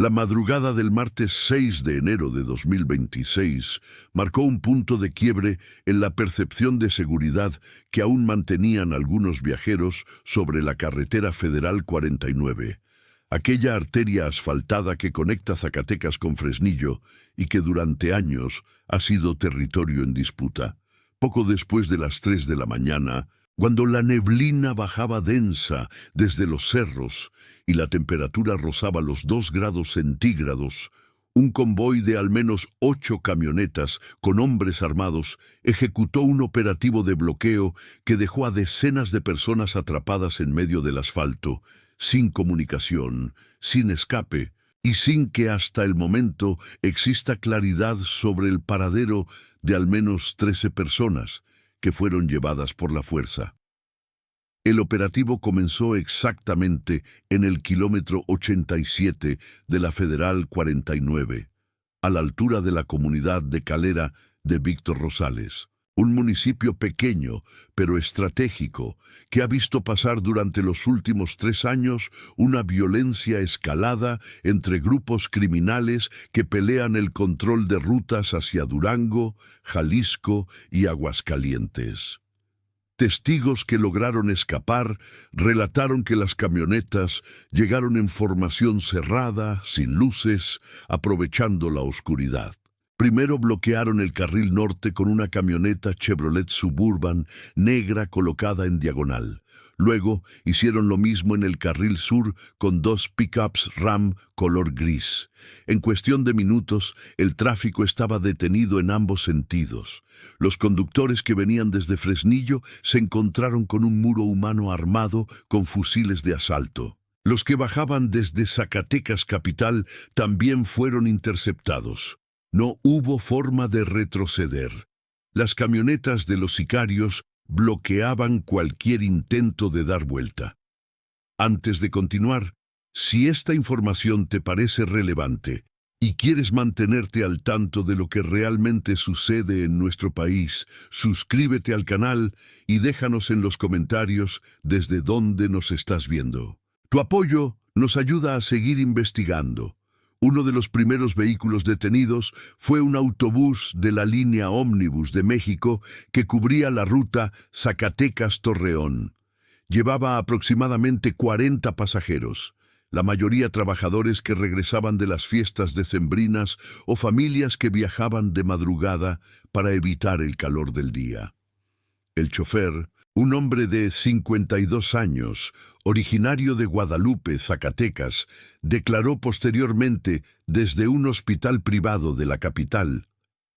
La madrugada del martes 6 de enero de 2026 marcó un punto de quiebre en la percepción de seguridad que aún mantenían algunos viajeros sobre la carretera federal 49, aquella arteria asfaltada que conecta Zacatecas con Fresnillo y que durante años ha sido territorio en disputa. Poco después de las 3 de la mañana, cuando la neblina bajaba densa desde los cerros y la temperatura rozaba los 2 grados centígrados, un convoy de al menos 8 camionetas con hombres armados ejecutó un operativo de bloqueo que dejó a decenas de personas atrapadas en medio del asfalto, sin comunicación, sin escape y sin que hasta el momento exista claridad sobre el paradero de al menos 13 personas que fueron llevadas por la fuerza. El operativo comenzó exactamente en el kilómetro 87 de la Federal 49, a la altura de la comunidad de Calera de Víctor Rosales, un municipio pequeño pero estratégico que ha visto pasar durante los últimos 3 años una violencia escalada entre grupos criminales que pelean el control de rutas hacia Durango, Jalisco y Aguascalientes. Testigos que lograron escapar relataron que las camionetas llegaron en formación cerrada, sin luces, aprovechando la oscuridad. Primero bloquearon el carril norte con una camioneta Chevrolet Suburban negra colocada en diagonal. Luego hicieron lo mismo en el carril sur con 2 pickups Ram color gris. En cuestión de minutos, el tráfico estaba detenido en ambos sentidos. Los conductores que venían desde Fresnillo se encontraron con un muro humano armado con fusiles de asalto. Los que bajaban desde Zacatecas capital también fueron interceptados. No hubo forma de retroceder. Las camionetas de los sicarios bloqueaban cualquier intento de dar vuelta. Antes de continuar, si esta información te parece relevante y quieres mantenerte al tanto de lo que realmente sucede en nuestro país, suscríbete al canal y déjanos en los comentarios desde dónde nos estás viendo. Tu apoyo nos ayuda a seguir investigando. Uno de los primeros vehículos detenidos fue un autobús de la línea ómnibus de México que cubría la ruta Zacatecas-Torreón. Llevaba aproximadamente 40 pasajeros, la mayoría trabajadores que regresaban de las fiestas decembrinas o familias que viajaban de madrugada para evitar el calor del día. El chofer, un hombre de 52 años, originario de Guadalupe, Zacatecas, declaró posteriormente desde un hospital privado de la capital,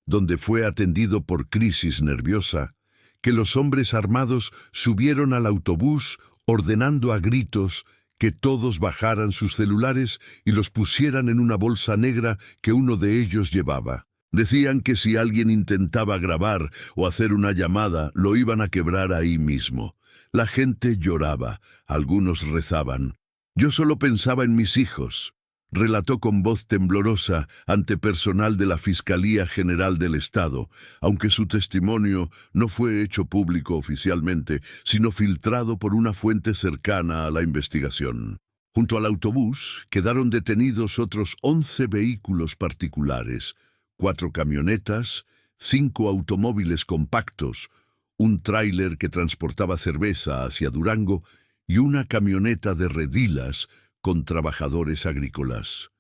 donde fue atendido por crisis nerviosa, que los hombres armados subieron al autobús ordenando a gritos que todos bajaran sus celulares y los pusieran en una bolsa negra que uno de ellos llevaba. Decían que si alguien intentaba grabar o hacer una llamada, lo iban a quebrar ahí mismo. La gente lloraba, algunos rezaban. Yo solo pensaba en mis hijos, relató con voz temblorosa ante personal de la Fiscalía General del Estado, aunque su testimonio no fue hecho público oficialmente, sino filtrado por una fuente cercana a la investigación. Junto al autobús quedaron detenidos otros 11 vehículos particulares, 4 camionetas, 5 automóviles compactos, un tráiler que transportaba cerveza hacia Durango y una camioneta de redilas con trabajadores agrícolas.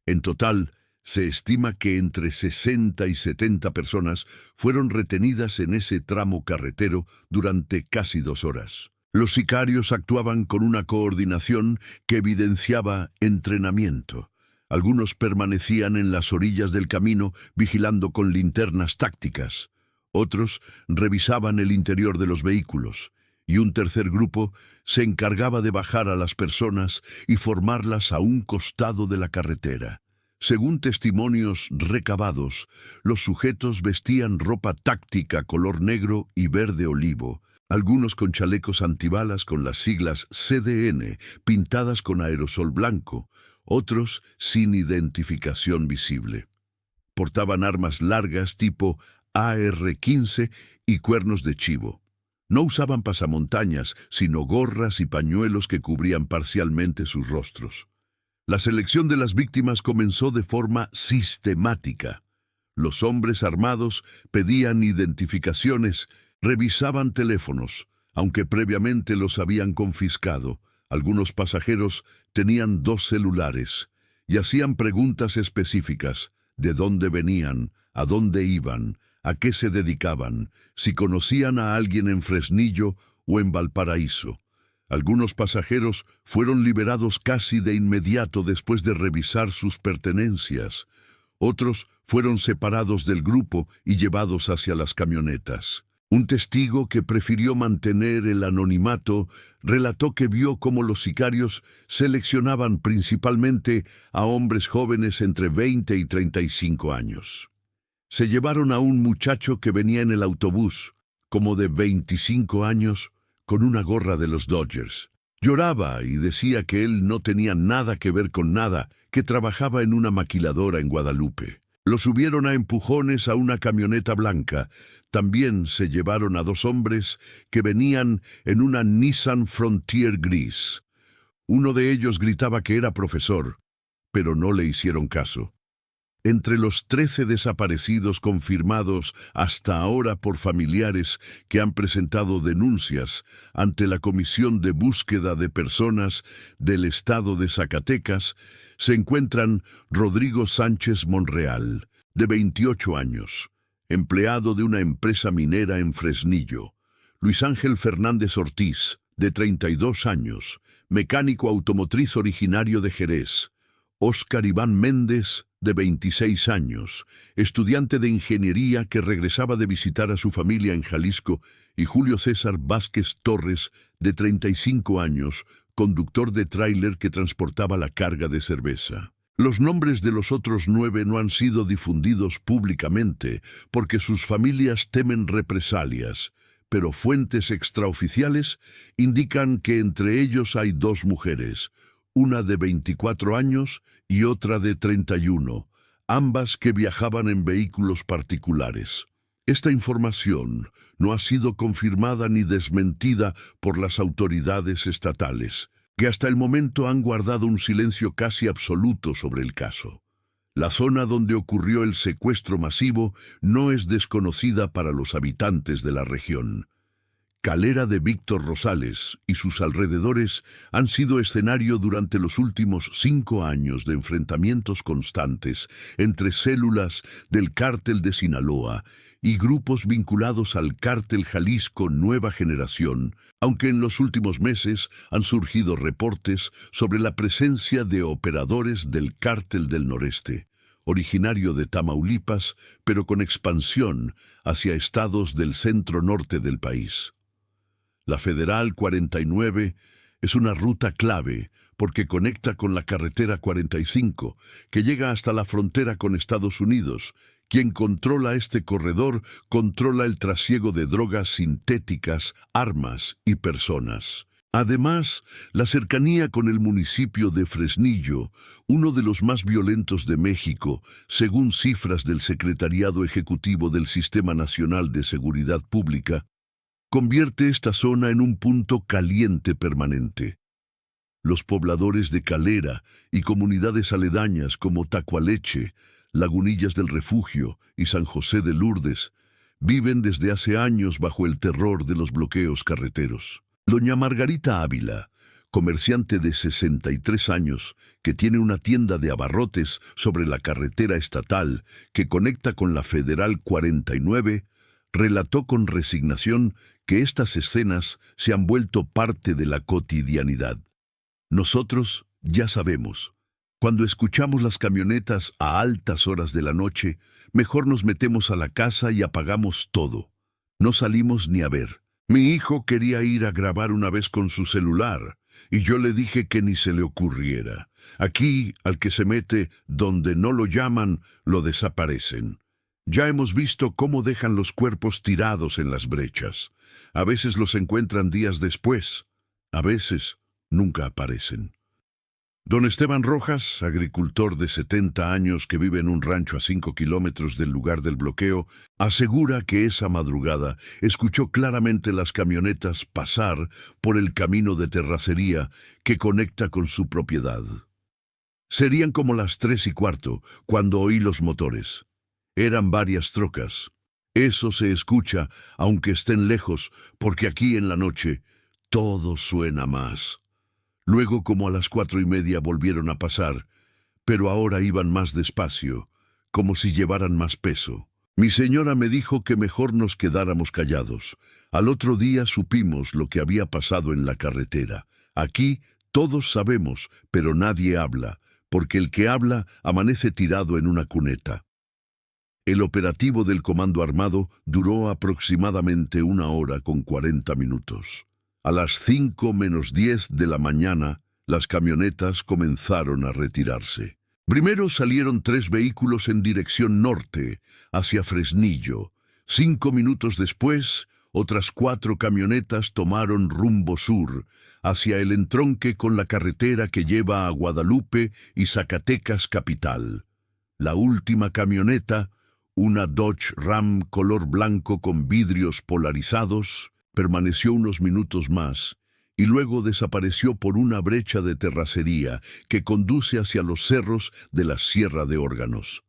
En total, se estima que entre 60 y 70 personas fueron retenidas en ese tramo carretero durante casi 2 horas. Los sicarios actuaban con una coordinación que evidenciaba entrenamiento. Algunos permanecían en las orillas del camino vigilando con linternas tácticas. Otros revisaban el interior de los vehículos. Y un tercer grupo se encargaba de bajar a las personas y formarlas a un costado de la carretera. Según testimonios recabados, los sujetos vestían ropa táctica color negro y verde olivo, algunos con chalecos antibalas con las siglas CDN pintadas con aerosol blanco, otros sin identificación visible. Portaban armas largas tipo AR-15 y cuernos de chivo. No usaban pasamontañas, sino gorras y pañuelos que cubrían parcialmente sus rostros. La selección de las víctimas comenzó de forma sistemática. Los hombres armados pedían identificaciones, revisaban teléfonos, aunque previamente los habían confiscado. Algunos pasajeros tenían 2 celulares y hacían preguntas específicas: de dónde venían, a dónde iban, a qué se dedicaban, si conocían a alguien en Fresnillo o en Valparaíso. Algunos pasajeros fueron liberados casi de inmediato después de revisar sus pertenencias. Otros fueron separados del grupo y llevados hacia las camionetas. Un testigo que prefirió mantener el anonimato relató que vio cómo los sicarios seleccionaban principalmente a hombres jóvenes entre 20 y 35 años. Se llevaron a un muchacho que venía en el autobús, como de 25 años, con una gorra de los Dodgers. Lloraba y decía que él no tenía nada que ver con nada, que trabajaba en una maquiladora en Guadalupe. Lo subieron a empujones a una camioneta blanca. También se llevaron a 2 hombres que venían en una Nissan Frontier gris. Uno de ellos gritaba que era profesor, pero no le hicieron caso. Entre los 13 desaparecidos confirmados hasta ahora por familiares que han presentado denuncias ante la Comisión de Búsqueda de Personas del Estado de Zacatecas, se encuentran Rodrigo Sánchez Monreal, de 28 años, empleado de una empresa minera en Fresnillo; Luis Ángel Fernández Ortiz, de 32 años, mecánico automotriz originario de Jerez; Óscar Iván Méndez, de 26 años, estudiante de ingeniería que regresaba de visitar a su familia en Jalisco; y Julio César Vázquez Torres, de 35 años, conductor de tráiler que transportaba la carga de cerveza. Los nombres de los otros 9 no han sido difundidos públicamente porque sus familias temen represalias, pero fuentes extraoficiales indican que entre ellos hay 2 mujeres, una de 24 años y otra de 31, ambas que viajaban en vehículos particulares. Esta información no ha sido confirmada ni desmentida por las autoridades estatales, que hasta el momento han guardado un silencio casi absoluto sobre el caso. La zona donde ocurrió el secuestro masivo no es desconocida para los habitantes de la región. Calera de Víctor Rosales y sus alrededores han sido escenario durante los últimos 5 años de enfrentamientos constantes entre células del Cártel de Sinaloa y grupos vinculados al Cártel Jalisco Nueva Generación, aunque en los últimos meses han surgido reportes sobre la presencia de operadores del Cártel del Noreste, originario de Tamaulipas, pero con expansión hacia estados del centro-norte del país. La Federal 49 es una ruta clave porque conecta con la carretera 45, que llega hasta la frontera con Estados Unidos. Quien controla este corredor controla el trasiego de drogas sintéticas, armas y personas. Además, la cercanía con el municipio de Fresnillo, uno de los más violentos de México, según cifras del Secretariado Ejecutivo del Sistema Nacional de Seguridad Pública, convierte esta zona en un punto caliente permanente. Los pobladores de Calera y comunidades aledañas como Tacualeche, Lagunillas del Refugio y San José de Lourdes viven desde hace años bajo el terror de los bloqueos carreteros. Doña Margarita Ávila, comerciante de 63 años que tiene una tienda de abarrotes sobre la carretera estatal que conecta con la Federal 49, relató con resignación que estas escenas se han vuelto parte de la cotidianidad. Nosotros ya sabemos, cuando escuchamos las camionetas a altas horas de la noche, mejor nos metemos a la casa y apagamos todo. No salimos ni a ver. Mi hijo quería ir a grabar una vez con su celular, y yo le dije que ni se le ocurriera. Aquí, al que se mete donde no lo llaman, lo desaparecen. Ya hemos visto cómo dejan los cuerpos tirados en las brechas. A veces los encuentran días después, a veces nunca aparecen. Don Esteban Rojas, agricultor de 70 años que vive en un rancho a 5 kilómetros del lugar del bloqueo, asegura que esa madrugada escuchó claramente las camionetas pasar por el camino de terracería que conecta con su propiedad. Serían como las 3:15 cuando oí los motores. Eran varias trocas. Eso se escucha, aunque estén lejos, porque aquí en la noche todo suena más. Luego, como a las 4:30, volvieron a pasar, pero ahora iban más despacio, como si llevaran más peso. Mi señora me dijo que mejor nos quedáramos callados. Al otro día supimos lo que había pasado en la carretera. Aquí todos sabemos, pero nadie habla, porque el que habla amanece tirado en una cuneta. El operativo del Comando Armado duró aproximadamente 1 hora con 40 minutos. A las 5:10 de la mañana, las camionetas comenzaron a retirarse. Primero salieron 3 vehículos en dirección norte, hacia Fresnillo. 5 minutos después, otras 4 camionetas tomaron rumbo sur, hacia el entronque con la carretera que lleva a Guadalupe y Zacatecas capital. La última camioneta, una Dodge Ram color blanco con vidrios polarizados, permaneció unos minutos más y luego desapareció por una brecha de terracería que conduce hacia los cerros de la Sierra de Órganos.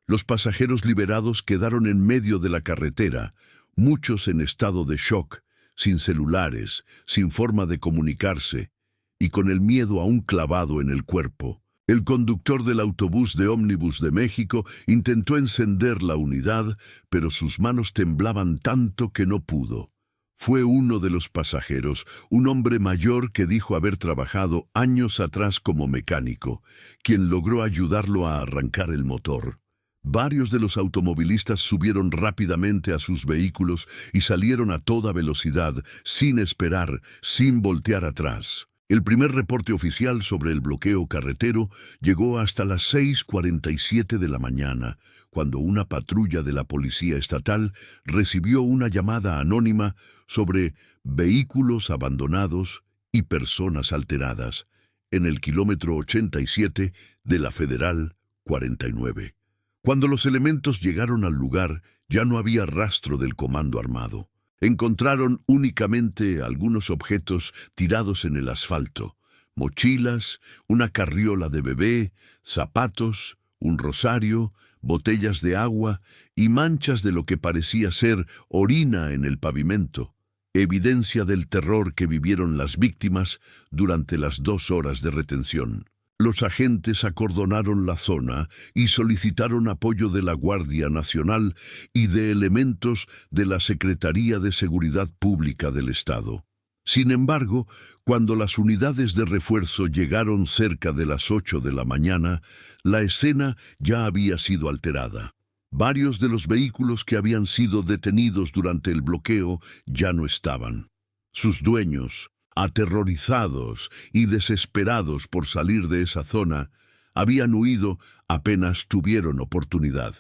Los pasajeros liberados quedaron en medio de la carretera, muchos en estado de shock, sin celulares, sin forma de comunicarse y con el miedo aún clavado en el cuerpo. El conductor del autobús de ómnibus de México intentó encender la unidad, pero sus manos temblaban tanto que no pudo. Fue uno de los pasajeros, un hombre mayor que dijo haber trabajado años atrás como mecánico, quien logró ayudarlo a arrancar el motor. Varios de los automovilistas subieron rápidamente a sus vehículos y salieron a toda velocidad, sin esperar, sin voltear atrás. El primer reporte oficial sobre el bloqueo carretero llegó hasta las 6:47 de la mañana, cuando una patrulla de la Policía Estatal recibió una llamada anónima sobre vehículos abandonados y personas alteradas en el kilómetro 87 de la Federal 49. Cuando los elementos llegaron al lugar, ya no había rastro del Comando Armado. Encontraron únicamente algunos objetos tirados en el asfalto: mochilas, una carriola de bebé, zapatos, un rosario, botellas de agua y manchas de lo que parecía ser orina en el pavimento, evidencia del terror que vivieron las víctimas durante las 2 horas de retención. Los agentes acordonaron la zona y solicitaron apoyo de la Guardia Nacional y de elementos de la Secretaría de Seguridad Pública del Estado. Sin embargo, cuando las unidades de refuerzo llegaron cerca de las 8 de la mañana, la escena ya había sido alterada. Varios de los vehículos que habían sido detenidos durante el bloqueo ya no estaban. Sus dueños, aterrorizados y desesperados por salir de esa zona, habían huido apenas tuvieron oportunidad.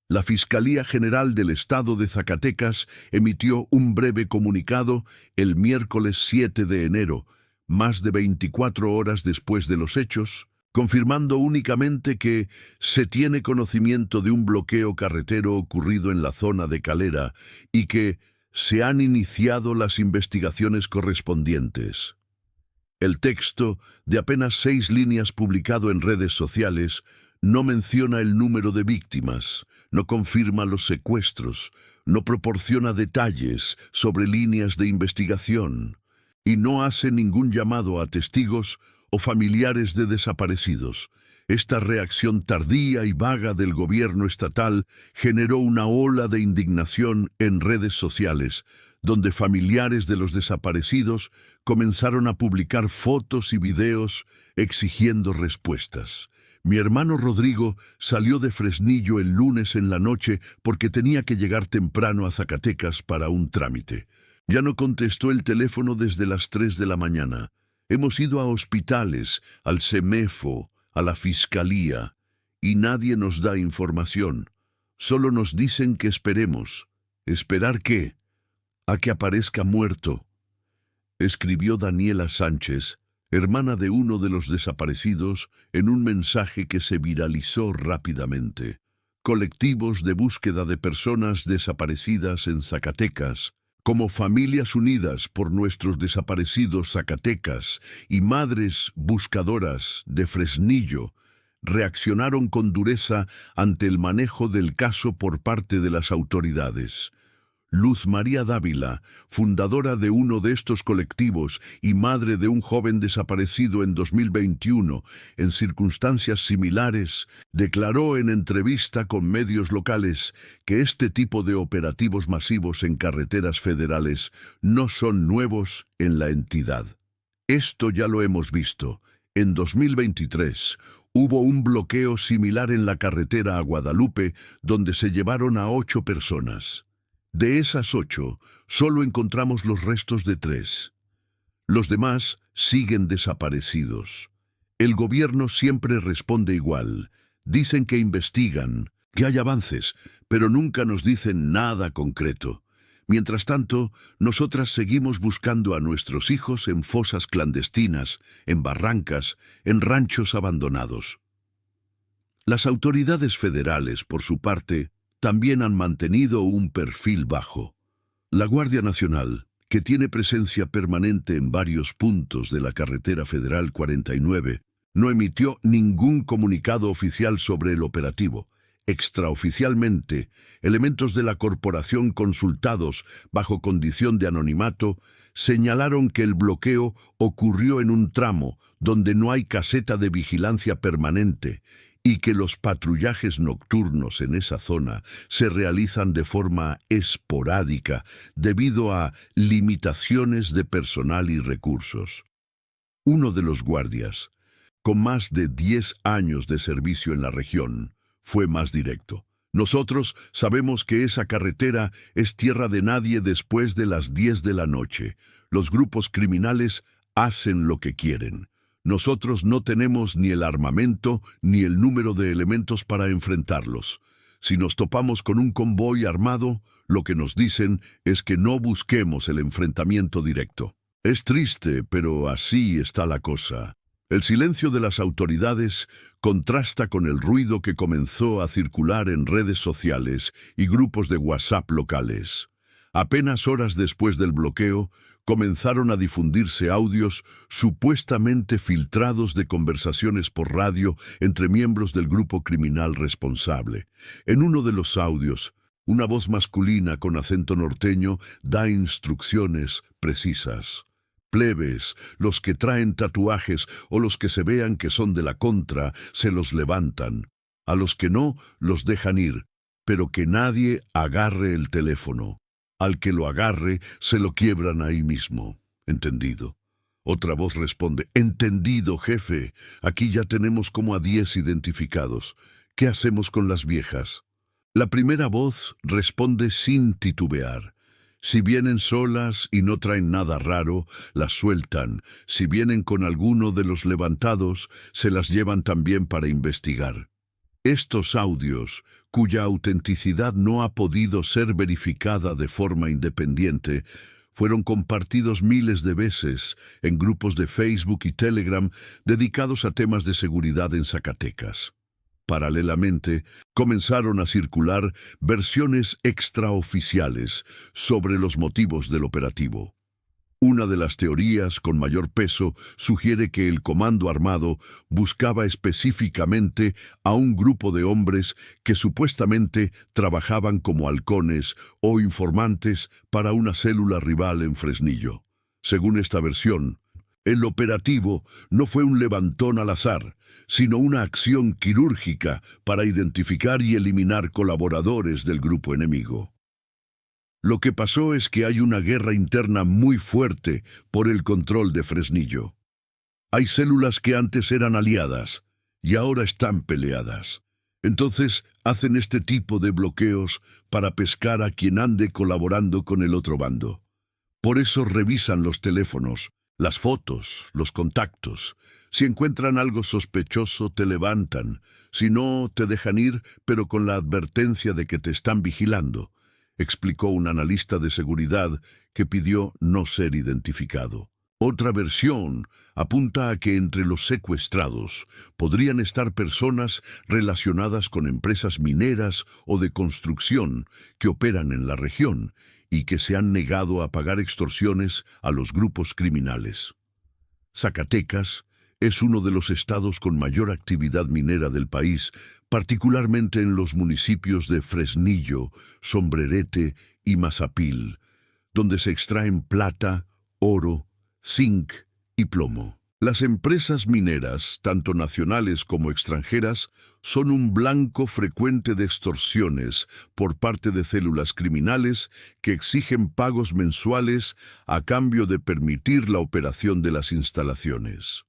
La Fiscalía General del Estado de Zacatecas emitió un breve comunicado el miércoles 7 de enero, más de 24 horas después de los hechos, confirmando únicamente que se tiene conocimiento de un bloqueo carretero ocurrido en la zona de Calera y que se han iniciado las investigaciones correspondientes. El texto, de apenas 6 líneas publicado en redes sociales, no menciona el número de víctimas, no confirma los secuestros, no proporciona detalles sobre líneas de investigación y no hace ningún llamado a testigos o familiares de desaparecidos. Esta reacción tardía y vaga del gobierno estatal generó una ola de indignación en redes sociales, donde familiares de los desaparecidos comenzaron a publicar fotos y videos exigiendo respuestas. Mi hermano Rodrigo salió de Fresnillo el lunes en la noche porque tenía que llegar temprano a Zacatecas para un trámite. Ya no contestó el teléfono desde las 3 de la mañana. Hemos ido a hospitales, al CEMEFO, a la Fiscalía, y nadie nos da información. Solo nos dicen que esperemos. ¿Esperar qué? A que aparezca muerto. Escribió Daniela Sánchez, hermana de uno de los desaparecidos, en un mensaje que se viralizó rápidamente. Colectivos de búsqueda de personas desaparecidas en Zacatecas Como familias unidas por nuestros desaparecidos Zacatecas y madres buscadoras de Fresnillo, reaccionaron con dureza ante el manejo del caso por parte de las autoridades. Luz María Dávila, fundadora de uno de estos colectivos y madre de un joven desaparecido en 2021 en circunstancias similares, declaró en entrevista con medios locales que este tipo de operativos masivos en carreteras federales no son nuevos en la entidad. Esto ya lo hemos visto. En 2023 hubo un bloqueo similar en la carretera a Guadalupe, donde se llevaron a 8 personas. De esas 8, solo encontramos los restos de 3. Los demás siguen desaparecidos. El gobierno siempre responde igual. Dicen que investigan, que hay avances, pero nunca nos dicen nada concreto. Mientras tanto, nosotras seguimos buscando a nuestros hijos en fosas clandestinas, en barrancas, en ranchos abandonados. Las autoridades federales, por su parte, también han mantenido un perfil bajo. La Guardia Nacional, que tiene presencia permanente en varios puntos de la carretera federal 49, no emitió ningún comunicado oficial sobre el operativo. Extraoficialmente, elementos de la corporación consultados bajo condición de anonimato señalaron que el bloqueo ocurrió en un tramo donde no hay caseta de vigilancia permanente y que los patrullajes nocturnos en esa zona se realizan de forma esporádica debido a limitaciones de personal y recursos. Uno de los guardias, con más de 10 años de servicio en la región, fue más directo. Nosotros sabemos que esa carretera es tierra de nadie después de las 10 de la noche. Los grupos criminales hacen lo que quieren. Nosotros no tenemos ni el armamento ni el número de elementos para enfrentarlos. Si nos topamos con un convoy armado, lo que nos dicen es que no busquemos el enfrentamiento directo. Es triste, pero así está la cosa. El silencio de las autoridades contrasta con el ruido que comenzó a circular en redes sociales y grupos de WhatsApp locales. Apenas horas después del bloqueo, comenzaron a difundirse audios supuestamente filtrados de conversaciones por radio entre miembros del grupo criminal responsable. En uno de los audios, una voz masculina con acento norteño da instrucciones precisas. Plebes, los que traen tatuajes o los que se vean que son de la contra, se los levantan. A los que no, los dejan ir, pero que nadie agarre el teléfono. Al que lo agarre, se lo quiebran ahí mismo. ¿Entendido? Otra voz responde, entendido, jefe. Aquí ya tenemos como a 10 identificados. ¿Qué hacemos con las viejas? La primera voz responde sin titubear. Si vienen solas y no traen nada raro, las sueltan. Si vienen con alguno de los levantados, se las llevan también para investigar. Estos audios, cuya autenticidad no ha podido ser verificada de forma independiente, fueron compartidos miles de veces en grupos de Facebook y Telegram dedicados a temas de seguridad en Zacatecas. Paralelamente, comenzaron a circular versiones extraoficiales sobre los motivos del operativo. Una de las teorías con mayor peso sugiere que el comando armado buscaba específicamente a un grupo de hombres que supuestamente trabajaban como halcones o informantes para una célula rival en Fresnillo. Según esta versión, el operativo no fue un levantón al azar, sino una acción quirúrgica para identificar y eliminar colaboradores del grupo enemigo. Lo que pasó es que hay una guerra interna muy fuerte por el control de Fresnillo. Hay células que antes eran aliadas y ahora están peleadas. Entonces hacen este tipo de bloqueos para pescar a quien ande colaborando con el otro bando. Por eso revisan los teléfonos, las fotos, los contactos. Si encuentran algo sospechoso, te levantan. Si no, te dejan ir, pero con la advertencia de que te están vigilando, explicó un analista de seguridad que pidió no ser identificado. Otra versión apunta a que entre los secuestrados podrían estar personas relacionadas con empresas mineras o de construcción que operan en la región y que se han negado a pagar extorsiones a los grupos criminales. Zacatecas es uno de los estados con mayor actividad minera del país, particularmente en los municipios de Fresnillo, Sombrerete y Mazapil, donde se extraen plata, oro, zinc y plomo. Las empresas mineras, tanto nacionales como extranjeras, son un blanco frecuente de extorsiones por parte de células criminales que exigen pagos mensuales a cambio de permitir la operación de las instalaciones.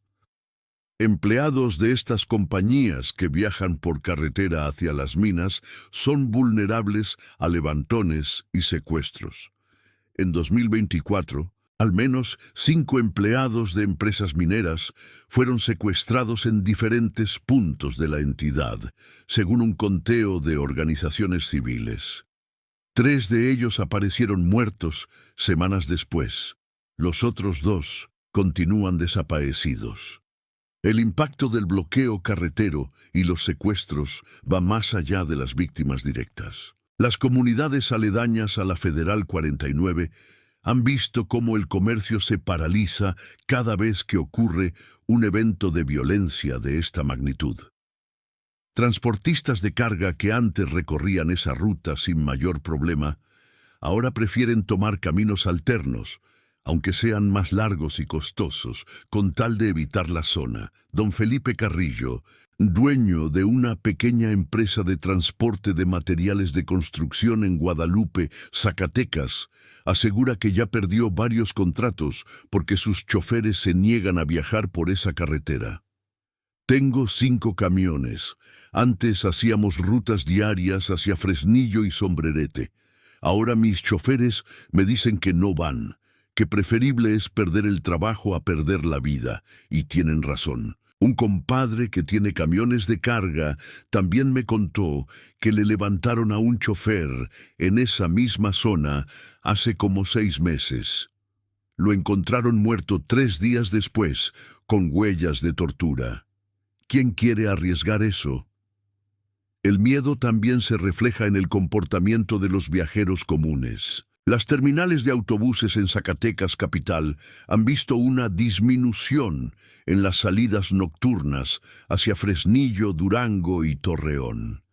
Empleados de estas compañías que viajan por carretera hacia las minas son vulnerables a levantones y secuestros. En 2024, al menos 5 empleados de empresas mineras fueron secuestrados en diferentes puntos de la entidad, según un conteo de organizaciones civiles. 3 de ellos aparecieron muertos semanas después. Los otros 2 continúan desaparecidos. El impacto del bloqueo carretero y los secuestros va más allá de las víctimas directas. Las comunidades aledañas a la Federal 49 han visto cómo el comercio se paraliza cada vez que ocurre un evento de violencia de esta magnitud. Transportistas de carga que antes recorrían esa ruta sin mayor problema, ahora prefieren tomar caminos alternos, aunque sean más largos y costosos, con tal de evitar la zona. Don Felipe Carrillo, dueño de una pequeña empresa de transporte de materiales de construcción en Guadalupe, Zacatecas, asegura que ya perdió varios contratos porque sus choferes se niegan a viajar por esa carretera. Tengo 5 camiones. Antes hacíamos rutas diarias hacia Fresnillo y Sombrerete. Ahora mis choferes me dicen que no van, que preferible es perder el trabajo a perder la vida, y tienen razón. Un compadre que tiene camiones de carga también me contó que le levantaron a un chofer en esa misma zona hace como 6 meses. Lo encontraron muerto 3 días después, con huellas de tortura. ¿Quién quiere arriesgar eso? El miedo también se refleja en el comportamiento de los viajeros comunes. Las terminales de autobuses en Zacatecas capital han visto una disminución en las salidas nocturnas hacia Fresnillo, Durango y Torreón.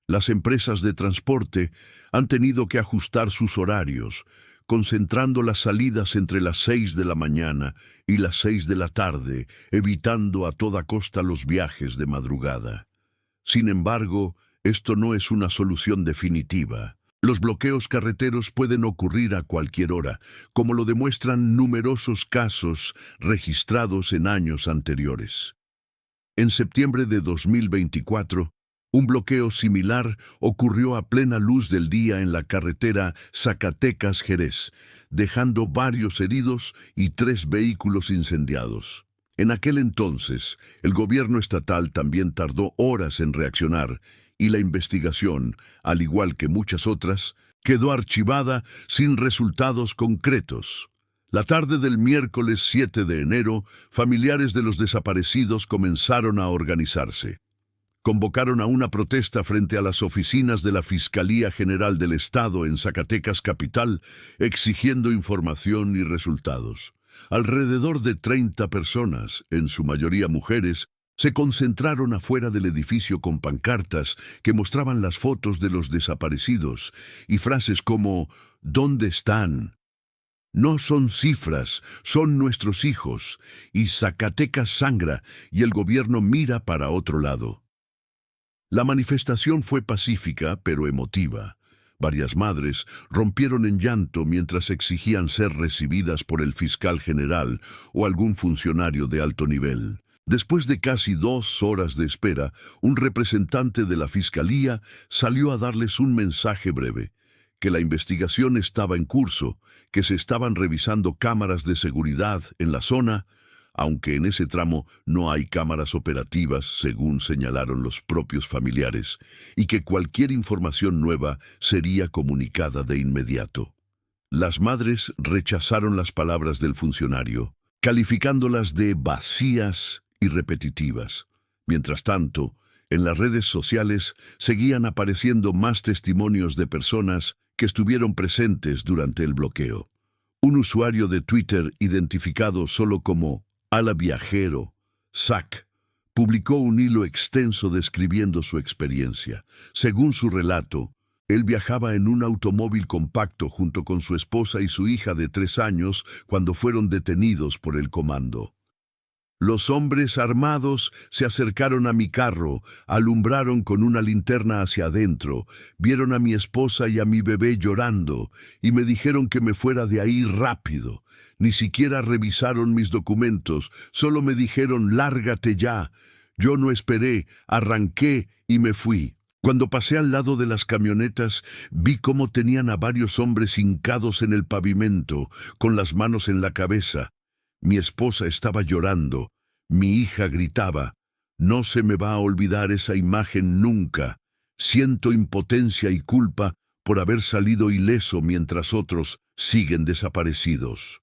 Las empresas de transporte han tenido que ajustar sus horarios, concentrando las salidas entre las 6 de la mañana y las 6 de la tarde, evitando a toda costa los viajes de madrugada. Sin embargo, esto no es una solución definitiva. Los bloqueos carreteros pueden ocurrir a cualquier hora, como lo demuestran numerosos casos registrados en años anteriores. En septiembre de 2024, un bloqueo similar ocurrió a plena luz del día en la carretera Zacatecas-Jerez, dejando varios heridos y 3 vehículos incendiados. En aquel entonces, el gobierno estatal también tardó horas en reaccionar, y la investigación, al igual que muchas otras, quedó archivada sin resultados concretos. La tarde del miércoles 7 de enero, familiares de los desaparecidos comenzaron a organizarse. Convocaron a una protesta frente a las oficinas de la Fiscalía General del Estado en Zacatecas capital, exigiendo información y resultados. Alrededor de 30 personas, en su mayoría mujeres, se concentraron afuera del edificio con pancartas que mostraban las fotos de los desaparecidos y frases como ¿dónde están? No son cifras, son nuestros hijos, y Zacatecas sangra y el gobierno mira para otro lado. La manifestación fue pacífica pero emotiva. Varias madres rompieron en llanto mientras exigían ser recibidas por el fiscal general o algún funcionario de alto nivel. Después de casi 2 horas de espera, un representante de la Fiscalía salió a darles un mensaje breve, que la investigación estaba en curso, que se estaban revisando cámaras de seguridad en la zona, aunque en ese tramo no hay cámaras operativas, según señalaron los propios familiares, y que cualquier información nueva sería comunicada de inmediato. Las madres rechazaron las palabras del funcionario. calificándolas de vacías y repetitivas. Mientras tanto, en las redes sociales seguían apareciendo más testimonios de personas que estuvieron presentes durante el bloqueo. Un usuario de Twitter identificado solo como Ala Viajero, Zack, publicó un hilo extenso describiendo su experiencia. Según su relato, él viajaba en un automóvil compacto junto con su esposa y su hija de 3 años cuando fueron detenidos por el comando. Los hombres armados se acercaron a mi carro, alumbraron con una linterna hacia adentro, vieron a mi esposa y a mi bebé llorando y me dijeron que me fuera de ahí rápido. Ni siquiera revisaron mis documentos, solo me dijeron «lárgate ya». Yo no esperé, arranqué y me fui. Cuando pasé al lado de las camionetas, vi cómo tenían a varios hombres hincados en el pavimento, con las manos en la cabeza. Mi esposa estaba llorando. Mi hija gritaba. No se me va a olvidar esa imagen nunca. Siento impotencia y culpa por haber salido ileso mientras otros siguen desaparecidos.